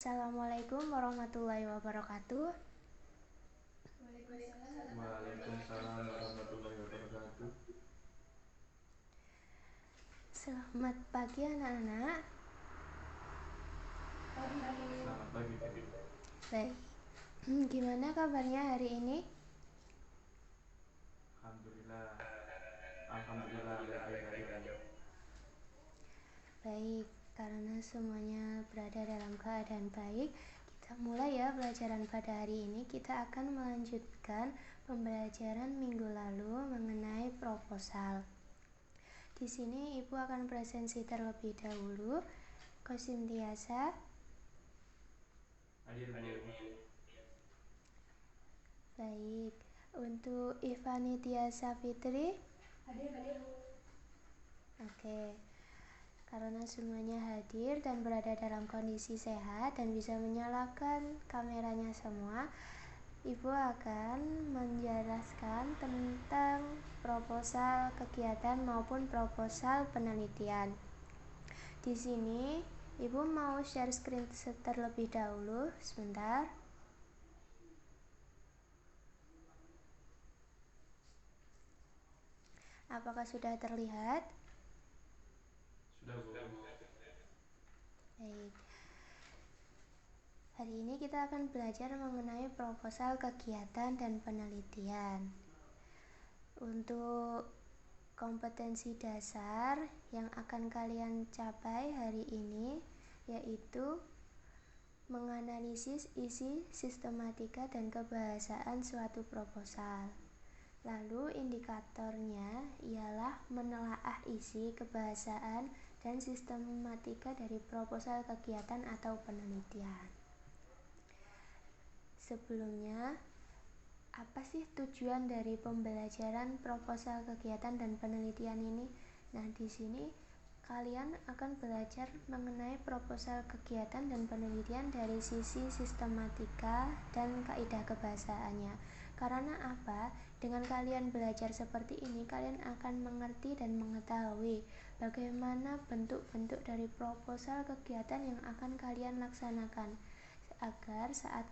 Assalamualaikum warahmatullahi wabarakatuh. Waalaikumsalam warahmatullahi wabarakatuh. Selamat pagi anak-anak. Selamat pagi, Bu. Baik. Gimana kabarnya hari ini? Alhamdulillah. Alhamdulillah baik-baik saja, Bu. Baik, karena semuanya berada dalam keadaan baik, kita mulai ya pelajaran pada hari ini. Kita akan melanjutkan pembelajaran minggu lalu mengenai proposal. Di sini Ibu akan presensi terlebih dahulu. Kosintiasa. Hadir, Bu. Baik, untuk Ivani Tiasa Fitri. Hadir. Oke. Karena semuanya hadir dan berada dalam kondisi sehat dan bisa menyalakan kameranya semua, Ibu akan menjelaskan tentang proposal kegiatan maupun proposal penelitian. Di sini Ibu mau share screen terlebih dahulu, sebentar. Apakah sudah terlihat? Sudah, Bu. Baik. Hari ini kita akan belajar mengenai proposal kegiatan dan penelitian. Untuk kompetensi dasar yang akan kalian capai hari ini yaitu menganalisis isi, sistematika, dan kebahasaan suatu proposal. Lalu indikatornya ialah menelaah isi, kebahasaan, dan sistematika dari proposal kegiatan atau penelitian. Sebelumnya, apa sih tujuan dari pembelajaran proposal kegiatan dan penelitian ini? Nah, di sini kalian akan belajar mengenai proposal kegiatan dan penelitian dari sisi sistematika dan kaidah kebahasaannya. Karena apa? Dengan kalian belajar seperti ini, kalian akan mengerti dan mengetahui bagaimana bentuk-bentuk dari proposal kegiatan yang akan kalian laksanakan, agar saat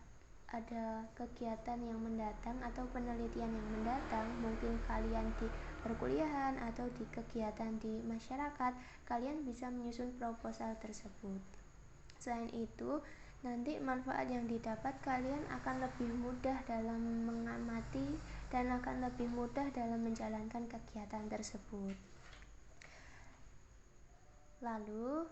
ada kegiatan yang mendatang atau penelitian yang mendatang, mungkin kalian di perkuliahan atau di kegiatan di masyarakat, kalian bisa menyusun proposal tersebut. Selain itu, nanti manfaat yang didapat, kalian akan lebih mudah dalam mengamati dan akan lebih mudah dalam menjalankan kegiatan tersebut. Lalu,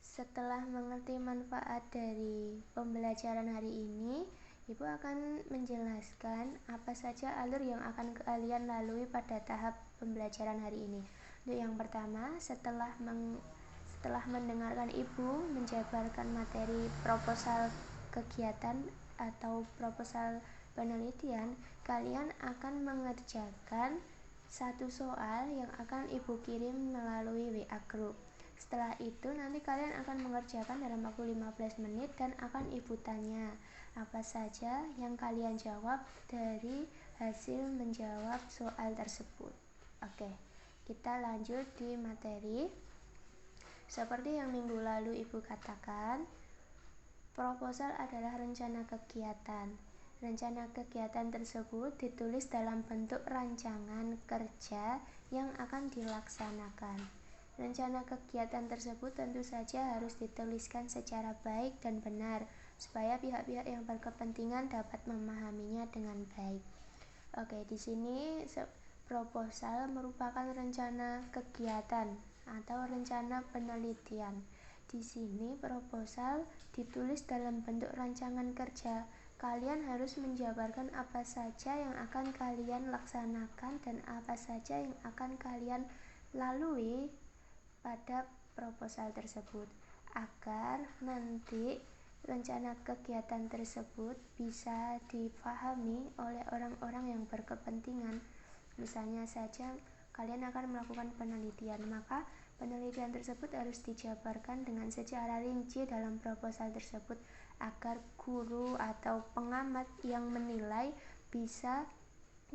setelah mengerti manfaat dari pembelajaran hari ini, Ibu akan menjelaskan apa saja alur yang akan kalian lalui pada tahap pembelajaran hari ini. Untuk yang pertama, setelah mendengarkan Ibu menjabarkan materi proposal kegiatan atau proposal penelitian, kalian akan mengerjakan satu soal yang akan Ibu kirim melalui WA Group. Setelah itu nanti kalian akan mengerjakan dalam waktu 15 menit dan akan Ibu tanya apa saja yang kalian jawab dari hasil menjawab soal tersebut. Oke, kita lanjut di materi. Seperti yang minggu lalu Ibu katakan, proposal adalah rencana kegiatan. Rencana kegiatan tersebut ditulis dalam bentuk rancangan kerja yang akan dilaksanakan. Rencana kegiatan tersebut tentu saja harus dituliskan secara baik dan benar, supaya pihak-pihak yang berkepentingan dapat memahaminya dengan baik. Oke, di sini proposal merupakan rencana kegiatan atau rencana penelitian. Di sini proposal ditulis dalam bentuk rancangan kerja. Kalian harus menjabarkan apa saja yang akan kalian laksanakan dan apa saja yang akan kalian lalui pada proposal tersebut, agar nanti rencana kegiatan tersebut bisa dipahami oleh orang-orang yang berkepentingan. Misalnya saja kalian akan melakukan penelitian, maka penelitian tersebut harus dijabarkan dengan secara rinci dalam proposal tersebut, agar guru atau pengamat yang menilai bisa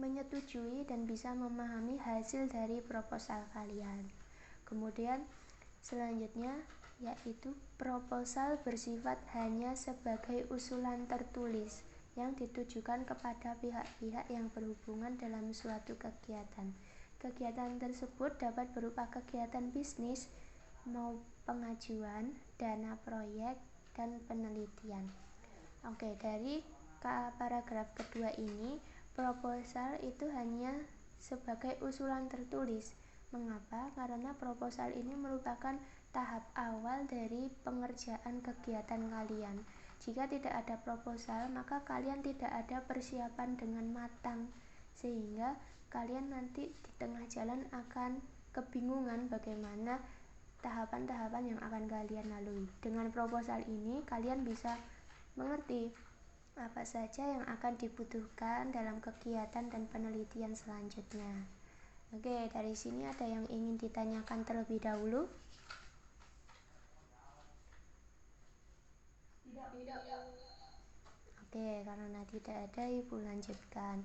menyetujui dan bisa memahami hasil dari proposal kalian. Kemudian selanjutnya yaitu proposal bersifat hanya sebagai usulan tertulis yang ditujukan kepada pihak-pihak yang berhubungan dalam suatu kegiatan. Kegiatan tersebut dapat berupa kegiatan bisnis, mau pengajuan, dana proyek, dan penelitian. Oke, dari paragraf kedua ini, proposal itu hanya sebagai usulan tertulis. Mengapa? Karena proposal ini merupakan tahap awal dari pengerjaan kegiatan kalian. Jika tidak ada proposal, maka kalian tidak ada persiapan dengan matang, sehingga kalian nanti di tengah jalan akan kebingungan bagaimana tahapan-tahapan yang akan kalian lalui. Dengan proposal ini, kalian bisa mengerti apa saja yang akan dibutuhkan dalam kegiatan dan penelitian selanjutnya. Oke, dari sini ada yang ingin ditanyakan terlebih dahulu? Tidak. Oke, karena tidak ada, Ibu lanjutkan.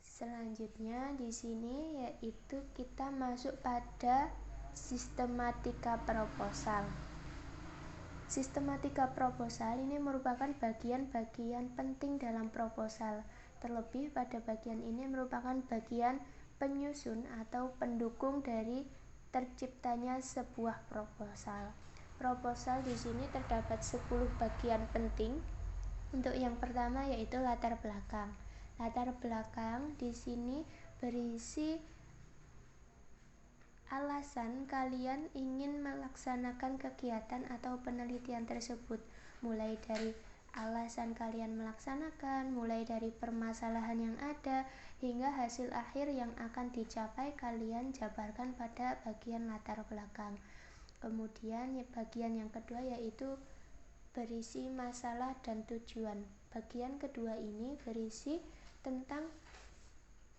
Selanjutnya di sini yaitu kita masuk pada sistematika proposal. Sistematika proposal ini merupakan bagian-bagian penting dalam proposal. Terlebih pada bagian ini merupakan bagian penyusun atau pendukung dari terciptanya sebuah proposal. Proposal di sini terdapat 10 bagian penting. Untuk yang pertama yaitu latar belakang. Latar belakang di sini berisi alasan kalian ingin melaksanakan kegiatan atau penelitian tersebut, mulai dari alasan kalian melaksanakan, mulai dari permasalahan yang ada, hingga hasil akhir yang akan dicapai kalian jabarkan pada bagian latar belakang. Kemudian bagian yang kedua yaitu berisi masalah dan tujuan. Bagian kedua ini berisi tentang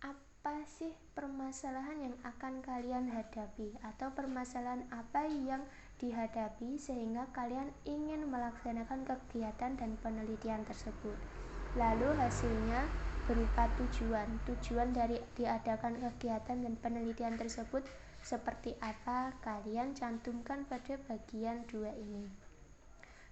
apa sih permasalahan yang akan kalian hadapi atau permasalahan apa yang dihadapi sehingga kalian ingin melaksanakan kegiatan dan penelitian tersebut. Lalu hasilnya berupa tujuan dari diadakan kegiatan dan penelitian tersebut seperti apa kalian cantumkan pada bagian 2 ini.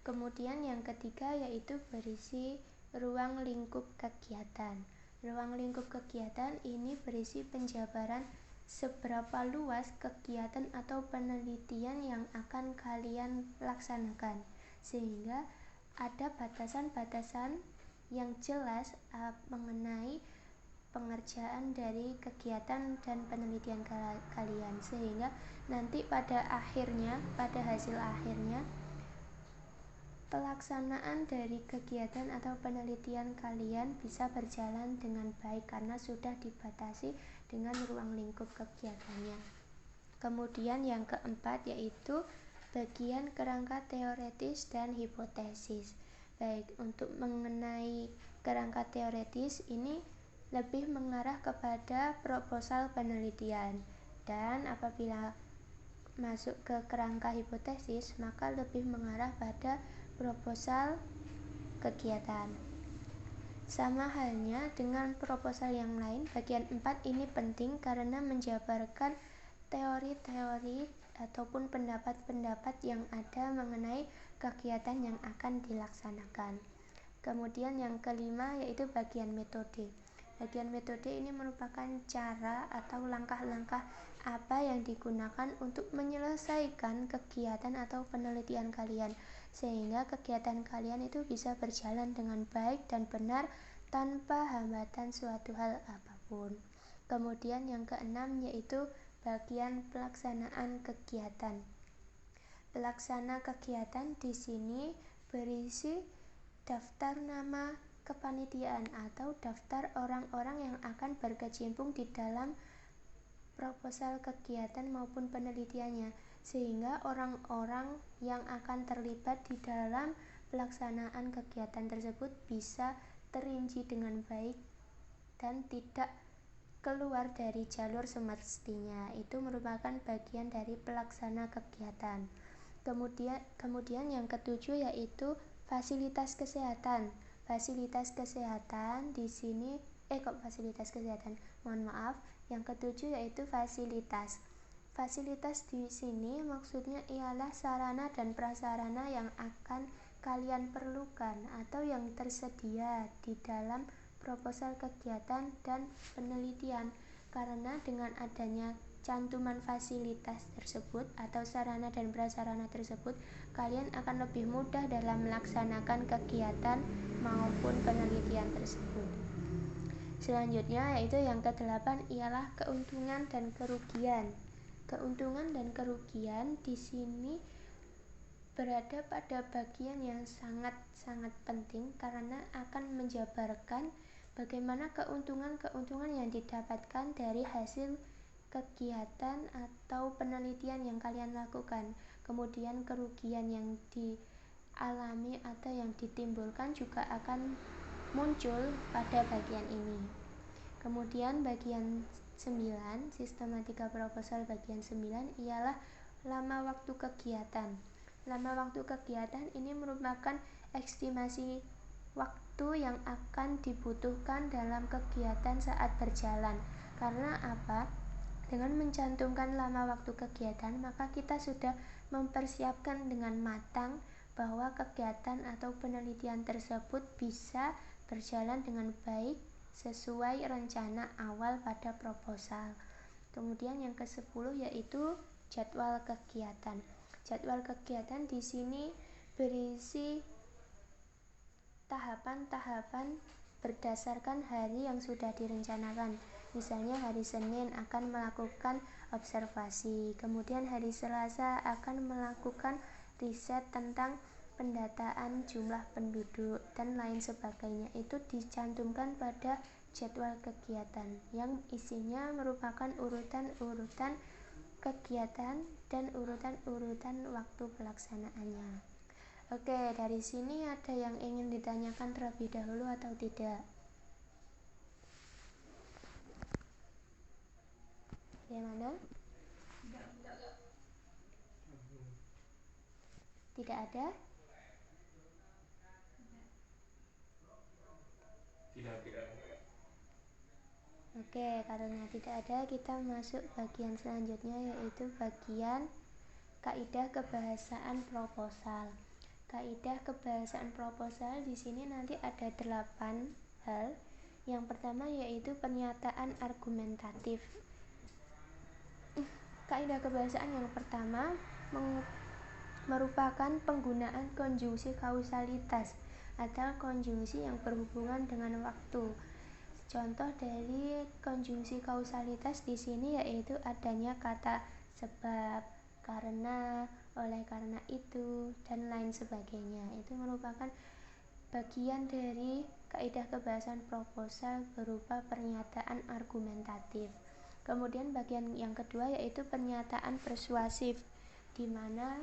Kemudian yang ketiga yaitu berisi ruang lingkup kegiatan. Ruang lingkup kegiatan ini berisi penjabaran seberapa luas kegiatan atau penelitian yang akan kalian laksanakan, sehingga ada batasan-batasan yang jelas mengenai pengerjaan dari kegiatan dan penelitian kalian, sehingga nanti pada hasil akhirnya pelaksanaan dari kegiatan atau penelitian kalian bisa berjalan dengan baik karena sudah dibatasi dengan ruang lingkup kegiatannya. Kemudian yang keempat yaitu bagian kerangka teoretis dan hipotesis. Baik, untuk mengenai kerangka teoretis ini lebih mengarah kepada proposal penelitian, dan apabila masuk ke kerangka hipotesis maka lebih mengarah pada proposal kegiatan. Sama halnya dengan proposal yang lain, bagian 4 ini penting karena menjabarkan teori-teori ataupun pendapat-pendapat yang ada mengenai kegiatan yang akan dilaksanakan. Kemudian yang kelima yaitu bagian metode. Bagian metode ini merupakan cara atau langkah-langkah apa yang digunakan untuk menyelesaikan kegiatan atau penelitian kalian, sehingga kegiatan kalian itu bisa berjalan dengan baik dan benar tanpa hambatan suatu hal apapun. Kemudian yang keenam yaitu bagian pelaksanaan kegiatan. Pelaksana kegiatan di sini berisi daftar nama kepanitiaan atau daftar orang-orang yang akan berkecimpung di dalam proposal kegiatan maupun penelitiannya, sehingga orang-orang yang akan terlibat di dalam pelaksanaan kegiatan tersebut bisa terinci dengan baik dan tidak keluar dari jalur semestinya. Itu merupakan bagian dari pelaksana kegiatan. Kemudian yang ketujuh yaitu fasilitas kesehatan. Fasilitas kesehatan di sini fasilitas kesehatan. Mohon maaf, yang ketujuh yaitu fasilitas. Fasilitas di sini maksudnya ialah sarana dan prasarana yang akan kalian perlukan atau yang tersedia di dalam proposal kegiatan dan penelitian, karena dengan adanya cantuman fasilitas tersebut atau sarana dan prasarana tersebut, kalian akan lebih mudah dalam melaksanakan kegiatan maupun penelitian tersebut. Selanjutnya yaitu yang ke-8 ialah keuntungan dan kerugian. Keuntungan dan kerugian di sini berada pada bagian yang sangat-sangat penting karena akan menjabarkan bagaimana keuntungan-keuntungan yang didapatkan dari hasil kegiatan atau penelitian yang kalian lakukan. Kemudian kerugian yang dialami atau yang ditimbulkan juga akan muncul pada bagian ini. Kemudian bagian 9, sistematika proposal bagian 9 ialah lama waktu kegiatan. Lama waktu kegiatan ini merupakan estimasi waktu yang akan dibutuhkan dalam kegiatan saat berjalan. Karena apa? Dengan mencantumkan lama waktu kegiatan, maka kita sudah mempersiapkan dengan matang bahwa kegiatan atau penelitian tersebut bisa berjalan dengan baik sesuai rencana awal pada proposal. Kemudian yang ke-10 yaitu jadwal kegiatan. Jadwal kegiatan di sini berisi tahapan-tahapan berdasarkan hari yang sudah direncanakan. Misalnya hari Senin akan melakukan observasi, kemudian hari Selasa akan melakukan riset tentang pendataan jumlah penduduk dan lain sebagainya. Itu dicantumkan pada jadwal kegiatan yang isinya merupakan urutan-urutan kegiatan dan urutan-urutan waktu pelaksanaannya. Oke, dari sini ada yang ingin ditanyakan terlebih dahulu atau tidak? Bagaimana? Tidak ada? Tidak ada. Oke, karena tidak ada, kita masuk bagian selanjutnya yaitu bagian kaidah kebahasaan proposal. Kaidah kebahasaan proposal di sini nanti ada 8 hal. Yang pertama yaitu pernyataan argumentatif. Kaidah kebahasaan yang pertama merupakan penggunaan konjungsi kausalitas atau konjungsi yang berhubungan dengan waktu. Contoh dari konjungsi kausalitas di sini yaitu adanya kata sebab, karena, oleh karena itu, dan lain sebagainya. Itu merupakan bagian dari kaidah kebahasaan proposal berupa pernyataan argumentatif. Kemudian bagian yang kedua yaitu pernyataan persuasif, di mana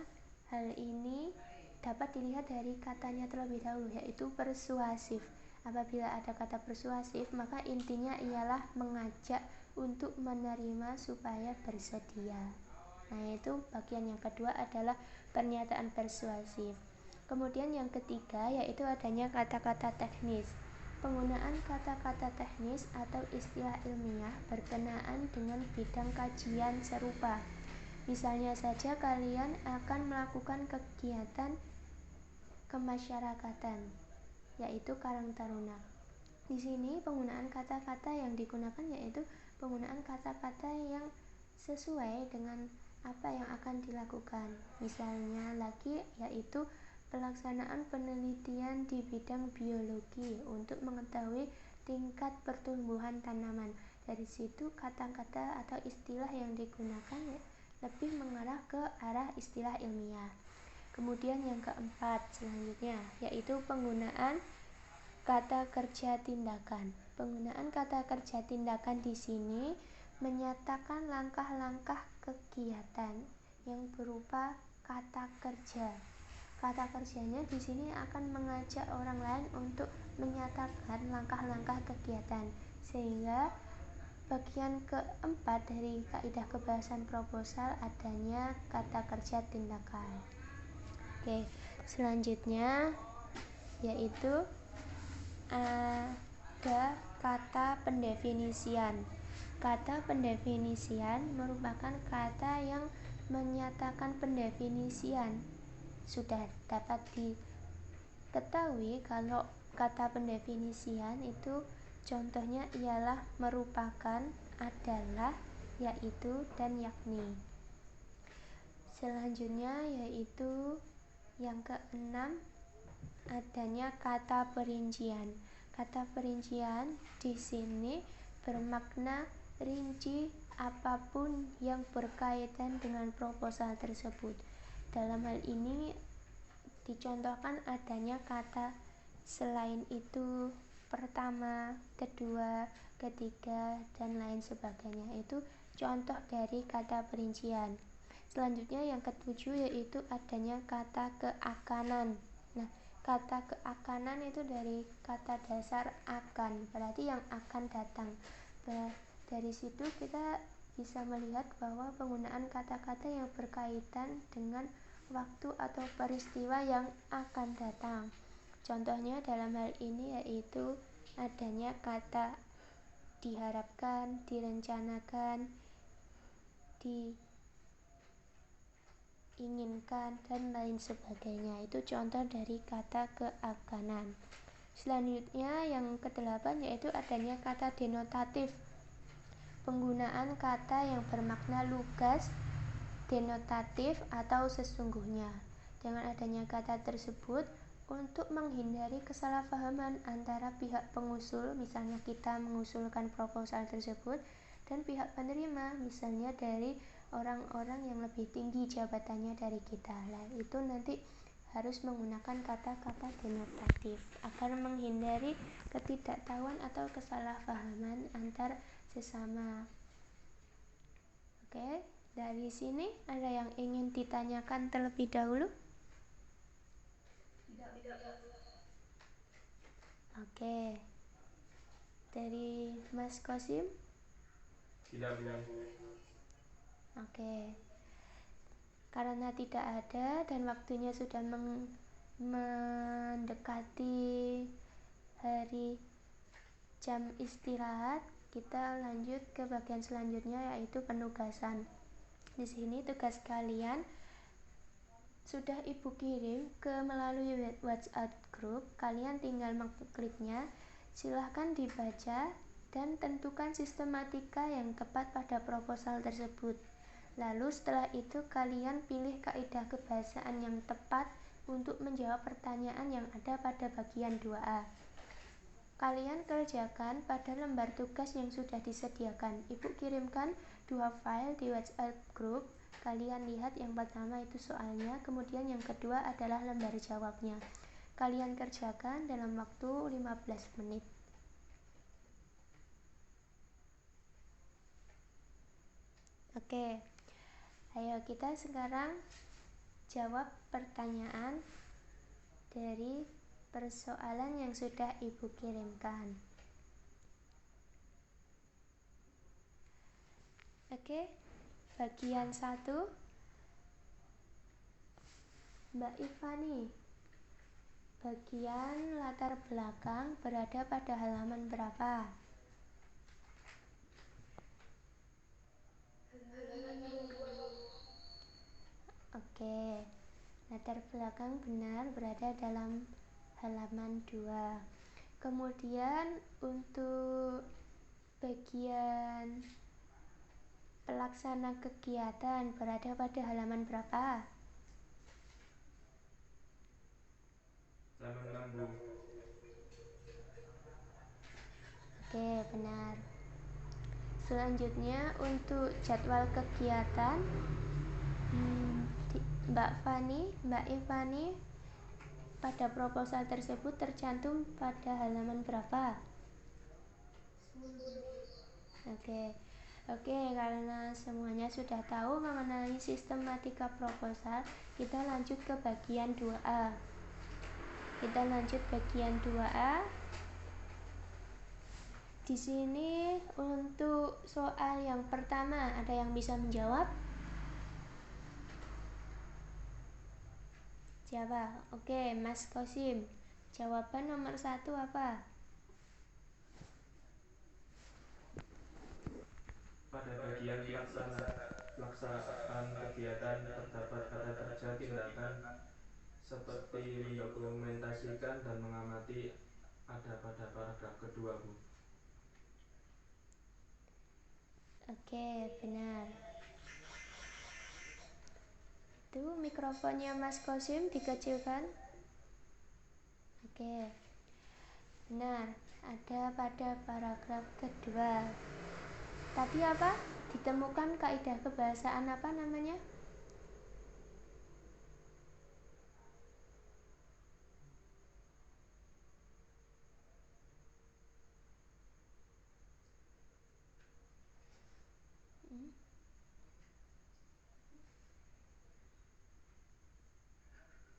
hal ini dapat dilihat dari katanya terlebih dahulu yaitu persuasif. Apabila ada kata persuasif, maka intinya ialah mengajak untuk menerima supaya bersedia. Nah, itu bagian yang kedua adalah pernyataan persuasif. Kemudian yang ketiga yaitu adanya kata-kata teknis. Penggunaan kata-kata teknis atau istilah ilmiah berkenaan dengan bidang kajian serupa. Misalnya saja kalian akan melakukan kegiatan kemasyarakatan, yaitu Karang Taruna. Di sini penggunaan kata-kata yang digunakan yaitu penggunaan kata-kata yang sesuai dengan apa yang akan dilakukan. Misalnya lagi yaitu pelaksanaan penelitian di bidang biologi untuk mengetahui tingkat pertumbuhan tanaman. Dari situ kata-kata atau istilah yang digunakan lebih mengarah ke arah istilah ilmiah. Kemudian yang keempat selanjutnya yaitu penggunaan kata kerja tindakan. Penggunaan kata kerja tindakan di sini menyatakan langkah-langkah kegiatan yang berupa kata kerja. Kata kerjanya di sini akan mengajak orang lain untuk menyatakan langkah-langkah kegiatan. Sehingga bagian keempat dari kaidah kebahasan proposal adanya kata kerja tindakan. Oke, selanjutnya yaitu ada kata pendefinisian. Kata pendefinisian merupakan kata yang menyatakan pendefinisian. Sudah dapat diketahui kalau kata pendefinisian itu contohnya ialah merupakan, adalah, yaitu, dan yakni. Selanjutnya yaitu yang keenam, adanya kata perincian. Kata perincian di sini bermakna rinci apapun yang berkaitan dengan proposal tersebut. Dalam hal ini dicontohkan adanya kata selain itu, pertama, kedua, ketiga, dan lain sebagainya. Itu contoh dari kata perincian. Selanjutnya yang ketujuh yaitu adanya kata keakanan. Nah, kata keakanan itu dari kata dasar akan, berarti yang akan datang. Dari situ kita bisa melihat bahwa penggunaan kata-kata yang berkaitan dengan waktu atau peristiwa yang akan datang. Contohnya dalam hal ini yaitu adanya kata diharapkan, direncanakan, diinginkan, dan lain sebagainya. Itu contoh dari kata keakanan. Selanjutnya yang kedelapan yaitu adanya kata denotatif. Penggunaan kata yang bermakna lugas, denotatif, atau sesungguhnya. Dengan adanya kata tersebut, untuk menghindari kesalahpahaman antara pihak pengusul, misalnya kita mengusulkan proposal tersebut, dan pihak penerima, misalnya dari orang-orang yang lebih tinggi jabatannya dari kita. Nah, itu nanti harus menggunakan kata-kata denotatif agar menghindari ketidaktahuan atau kesalahpahaman antar sesama. Oke, dari sini ada yang ingin ditanyakan terlebih dahulu? Oke, dari Mas Kosim? Tidak. Oke, karena tidak ada dan waktunya sudah mendekati hari jam istirahat, kita lanjut ke bagian selanjutnya yaitu penugasan. Di sini tugas kalian sudah Ibu kirim melalui WhatsApp group. Kalian tinggal mengkliknya, silahkan dibaca dan tentukan sistematika yang tepat pada proposal tersebut. Lalu setelah itu kalian pilih kaidah kebahasaan yang tepat untuk menjawab pertanyaan yang ada pada bagian 2A. Kalian kerjakan pada lembar tugas yang sudah disediakan. Ibu kirimkan 2 file di WhatsApp group. Kalian lihat yang pertama itu soalnya, kemudian yang kedua adalah lembar jawabnya. Kalian kerjakan dalam waktu 15 menit. Oke, ayo kita sekarang jawab pertanyaan dari persoalan yang sudah Ibu kirimkan. Oke, bagian 1, Mbak Ivani. Bagian latar belakang berada pada halaman berapa? Oke, latar belakang benar berada dalam halaman 2. Kemudian untuk bagian pelaksana kegiatan berada pada halaman berapa? Halaman 6, Bu. Oke, benar. Selanjutnya untuk jadwal kegiatan, Mbak Ivani, pada proposal tersebut tercantum pada halaman berapa? Oke, karena semuanya sudah tahu mengenai sistematika proposal, kita lanjut ke bagian 2A. Di sini untuk soal yang pertama, ada yang bisa menjawab? Jawab. Oke, Mas Kosim. Jawaban nomor 1 apa? Pada bagian pelaksanaan kegiatan terdapat kata kerja tindakan seperti mendokumentasikan dan mengamati, ada pada paragraf kedua, Bu. Oke, benar. Itu mikrofonnya Mas Kosim dikecilkan. Oke. Benar, ada pada paragraf kedua. Tadi apa? Ditemukan kaidah kebahasaan apa namanya?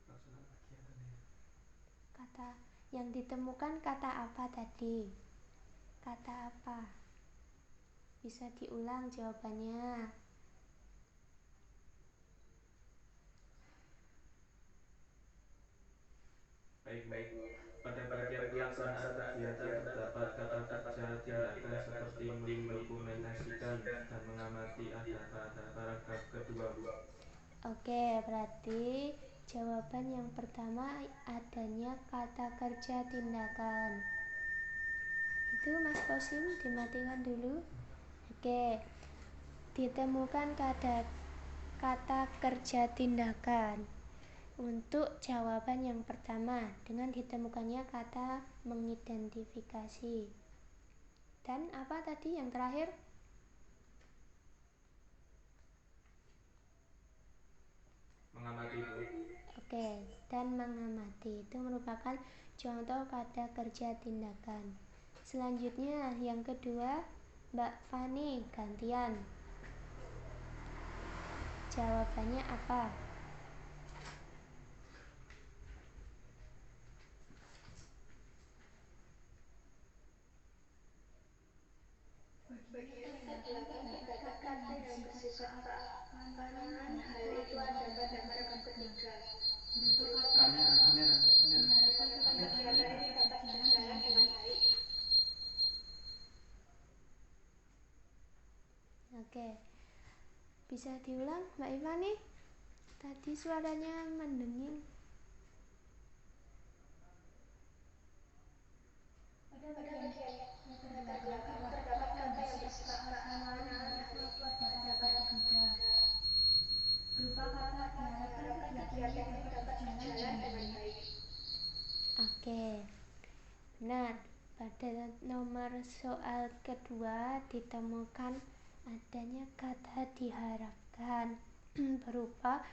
Pelaksanaan kegiatan ya. Kata yang ditemukan kata apa tadi? Kata apa? Bisa diulang jawabannya. Baik, Bu. Pada bagian pelaksanaan kegiatan terdapat kata kerja tindakan seperti mendokumentasikan dan mengamati, ada pada paragraf kedua, Bu. Oke, berarti jawaban yang pertama adanya kata kerja tindakan. Itu Mas Kosim dimatikan dulu. Oke. Ditemukan kata kerja tindakan untuk jawaban yang pertama dengan ditemukannya kata mengidentifikasi. Dan apa tadi yang terakhir? Mengamati, Bu. Oke, dan mengamati itu merupakan contoh kata kerja tindakan. Selanjutnya yang kedua, Mbak Fani gantian. Jawabannya apa? Bagian ke-8 terdapat kata yang bersifat keamanan, hal itu ada pada paragraf ketiga. Kamera. Diharapkan kegiatan ini dapat berjalan dengan baik. Oke. Bisa diulang Mbak Ivani? Tadi suaranya mendenging. Pada bagian ke-8 terdapat kata yang bersifat keamanan, hal itu ada pada paragraf ketiga. Berupa kata diharapkan kegiatan ini dapat berjalan dengan baik. Oke. Benar. Pada nomor soal kedua ditemukan adanya kata diharapkan berupa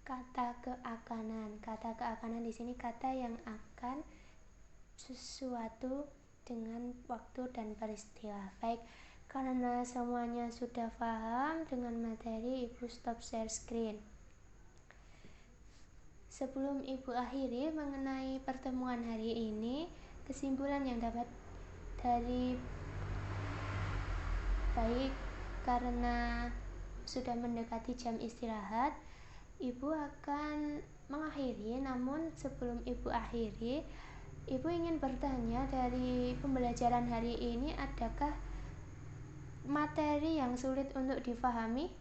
kata keakanan. Kata keakanan di sini kata yang akan sesuatu dengan waktu dan peristiwa. Baik, karena semuanya sudah paham dengan materi, Ibu stop share screen. Sebelum Ibu akhiri mengenai pertemuan hari ini, kesimpulan yang dapat dari baik karena sudah mendekati jam istirahat, Ibu akan mengakhiri. Namun sebelum Ibu akhiri, Ibu ingin bertanya, dari pembelajaran hari ini adakah materi yang sulit untuk difahami?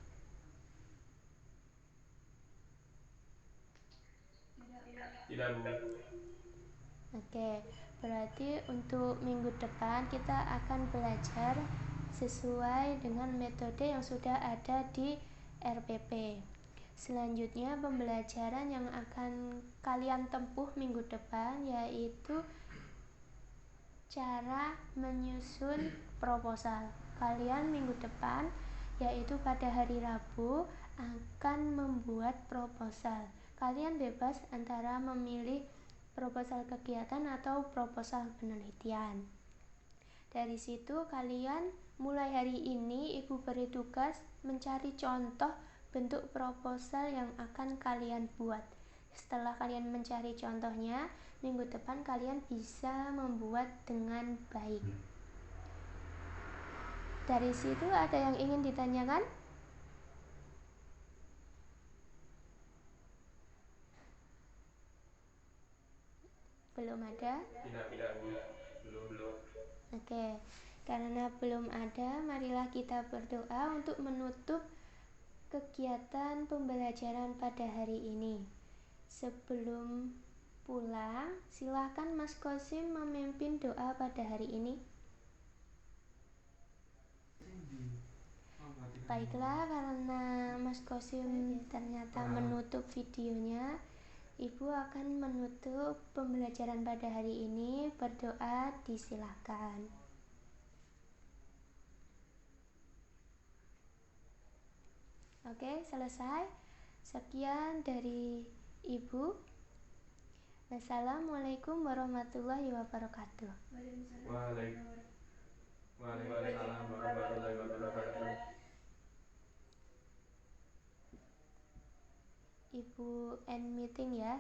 Tidak, Bu. Oke, berarti untuk minggu depan kita akan belajar sesuai dengan metode yang sudah ada di RPP. Selanjutnya pembelajaran yang akan kalian tempuh minggu depan yaitu cara menyusun proposal. Kalian minggu depan, yaitu pada hari Rabu, akan membuat proposal. Kalian bebas antara memilih proposal kegiatan atau proposal penelitian. Dari situ kalian mulai hari ini Ibu beri tugas mencari contoh bentuk proposal yang akan kalian buat. Setelah kalian mencari contohnya, minggu depan kalian bisa membuat dengan baik. Dari situ ada yang ingin ditanyakan? Belum ada? Tidak, Bu. Belum. Oke, Karena belum ada, marilah kita berdoa untuk menutup kegiatan pembelajaran pada hari ini. Sebelum pulang, silakan Mas Kosim memimpin doa pada hari ini. Baiklah, karena Mas Kosim ternyata menutup videonya, Ibu akan menutup pembelajaran pada hari ini. Berdoa disilahkan. Oke, selesai. Sekian dari Ibu. Wassalamualaikum warahmatullahi wabarakatuh. Waalaikumsalam warahmatullahi wabarakatuh. Ibu end meeting ya.